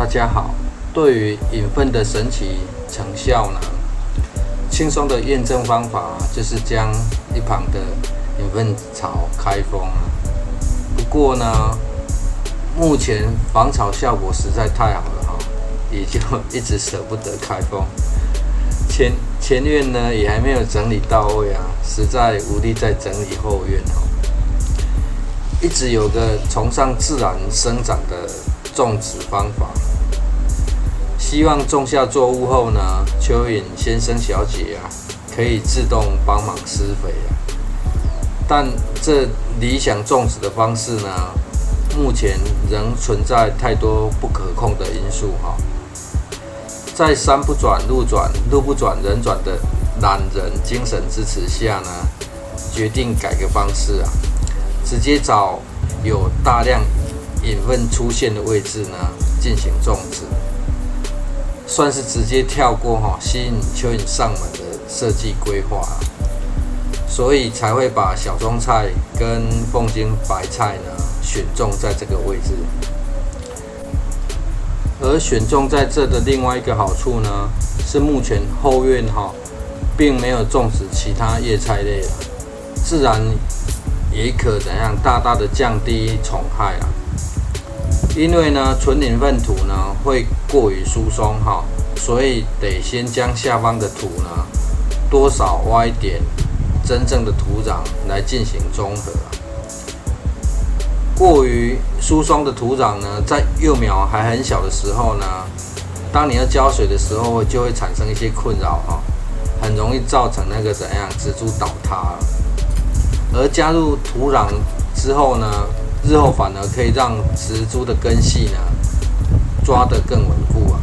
大家好，对于引粪的神奇成效呢，轻松的验证方法就是将一旁的引粪槽开封啊。不过呢，目前防潮效果实在太好了也就一直舍不得开封。前院呢也还没有整理到位实在无力再整理后院一直有个崇尚自然生长的种植方法，希望种下作物后呢，蚯蚓先生小姐可以自动帮忙施肥但这理想种植的方式呢，目前仍存在太多不可控的因素在山不转路转，路不转人转的懒人精神支持下呢，决定改个方式直接找有大量引粪出现的位置呢进行种植，算是直接跳过吸引蚯蚓上门的设计规划所以才会把小种菜跟凤金白菜呢选种在这个位置。而选种在这的另外一个好处呢，是目前后院并没有种植其他叶菜类自然也可大大的降低虫害因为呢纯引粪土呢会过于疏松所以得先将下方的土呢多少挖一点真正的土壤来进行中和过于疏松的土壤呢，在幼苗还很小的时候呢，当你要浇水的时候，就会产生一些困扰很容易造成植株倒塌而加入土壤之后呢，日后反而可以让植株的根系呢抓得更稳固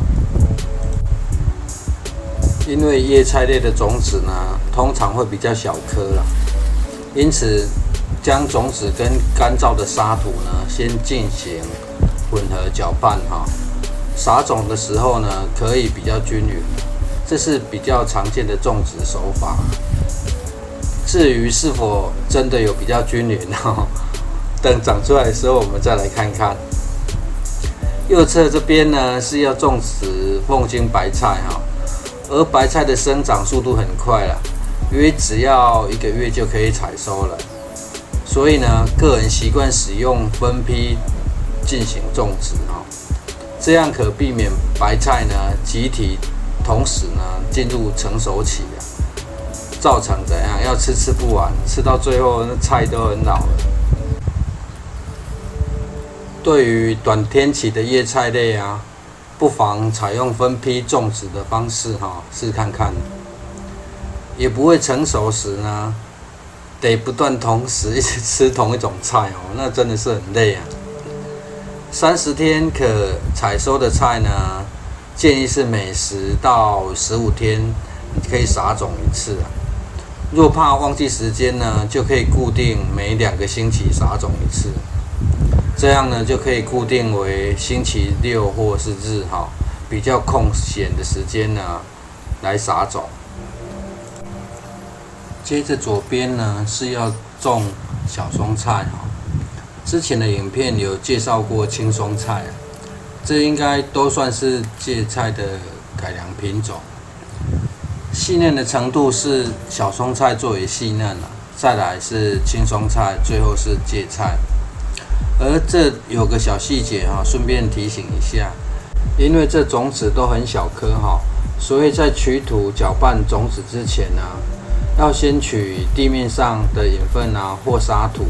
因为叶菜类的种子呢，通常会比较小颗因此将种子跟干燥的沙土呢，先进行混合搅拌撒种的时候呢，可以比较均匀，这是比较常见的种植手法。至于是否真的有比较均匀等长出来的时候我们再来看看。右侧这边呢是要种植凤金白菜而白菜的生长速度很快约只要1个月就可以采收了。所以呢，个人习惯使用分批进行种植这样可避免白菜呢集体同时呢进入成熟期造成要吃不完，吃到最后那菜都很老了。对于短天期的叶菜类不妨采用分批种植的方式试看看，也不会成熟时呢得不断同时一直吃同一种菜那真的是很累30天可采收的菜呢，建议是每10到15天可以撒种一次若怕忘记时间呢，就可以固定每2个星期撒种一次，这样呢就可以固定为星期6或是日比较空闲的时间呢来撒种。接着左边呢是要种小松菜之前的影片有介绍过青松菜这应该都算是芥菜的改良品种。细嫩的程度是小松菜最为细嫩再来是青松菜，最后是芥菜。而这有个小细节顺便提醒一下，因为这种子都很小颗所以在取土搅拌种子之前呢，要先取地面上的引粪或沙土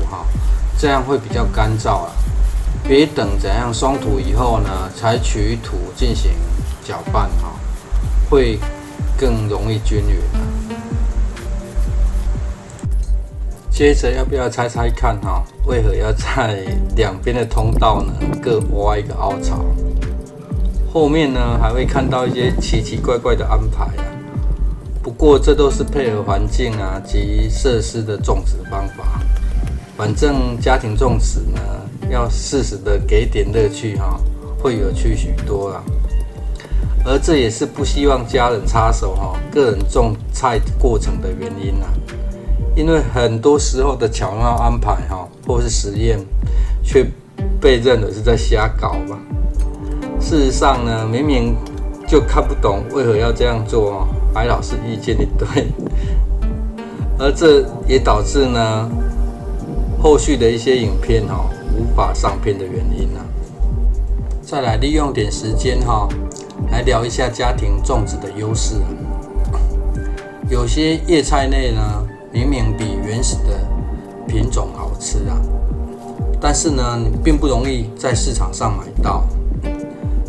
这样会比较干燥别等松土以后呢才取土进行搅拌会更容易均匀接着要不要猜猜看为何要在两边的通道呢各挖一个凹槽？后面呢还会看到一些奇奇怪怪的安排不过这都是配合环境及设施的种植方法。反正家庭种植呢，要适时的给点乐趣会有趣许多而这也是不希望家人插手个人种菜过程的原因因为很多时候的巧妙安排或是实验，却被认为是在瞎搞事实上呢，明明就看不懂为何要这样做，还老是意见一堆，而这也导致呢后续的一些影片无法上片的原因啊。再来利用点时间来聊一下家庭种植的优势啊。有些叶菜类呢，明明比原始的品种好吃啊，但是呢，你并不容易在市场上买到。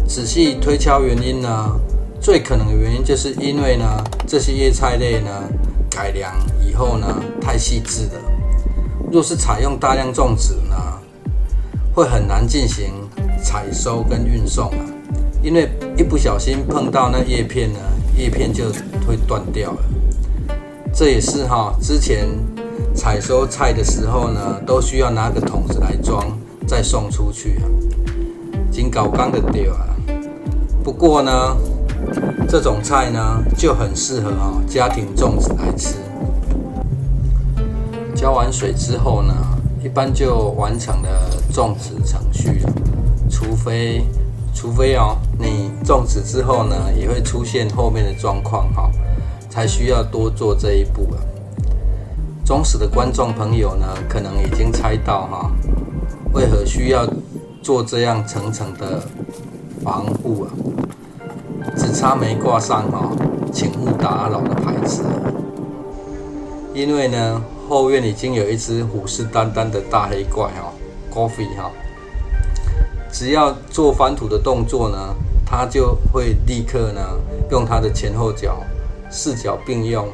仔细推敲原因呢，最可能的原因就是因为呢，这些叶菜类呢，改良以后呢，太细致了。若是采用大量种植呢，会很难进行采收跟运送啊，因为一不小心碰到那叶片呢，叶片就会断掉了。这也是之前采收菜的时候呢，都需要拿个桶子来装，再送出去啊，真搞刚的对啊。不过呢，这种菜呢就很适合家庭种植来吃。浇完水之后呢，一般就完成了种植程序了。除非你种植之后呢，也会出现后面的状况才需要多做这一步了。忠实的观众朋友呢，可能已经猜到为何需要做这样层层的防护啊？只差没挂上请勿打扰的牌子了。因为呢，后院已经有一只虎视眈眈的大黑怪Coffee只要做翻土的动作呢，它就会立刻呢用它的前后脚四脚并用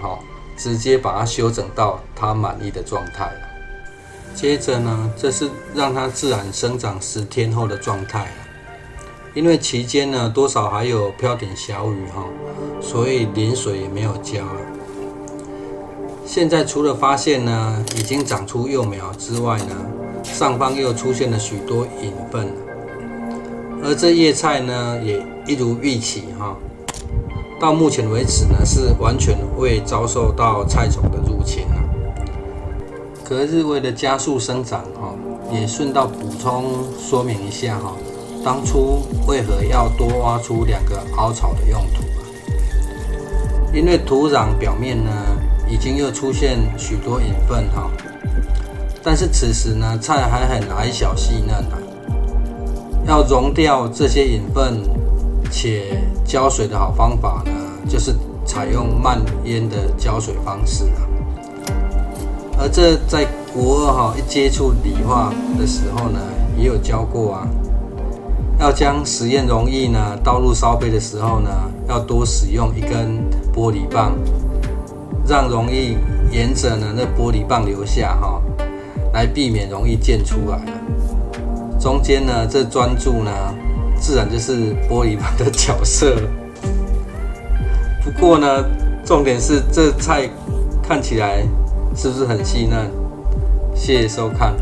直接把它修整到它满意的状态了。接着呢，这是让它自然生长10天后的状态了。因为期间呢多少还有飘点小雨所以连水也没有浇了。现在除了发现呢已经长出幼苗之外呢，上方又出现了许多引粪，而这叶菜呢也一如预期到目前为止呢是完全未遭受到菜虫的入侵了。隔日为了加速生长也顺道补充说明一下当初为何要多挖出2个凹槽的用途啊？因为土壤表面呢已经又出现许多引粪但是此时呢菜还很矮小细嫩要溶掉这些引粪且浇水的好方法呢，就是采用慢淹的浇水方式而这在国2一接触理化的时候呢，也有教过要将实验溶液呢倒入烧杯的时候呢，要多使用1根玻璃棒，让溶液沿着呢那玻璃棒流下来避免溶液溅出来中间呢这专注呢自然就是玻璃棒的角色了。不过呢，重点是这菜看起来是不是很细嫩？谢谢收看。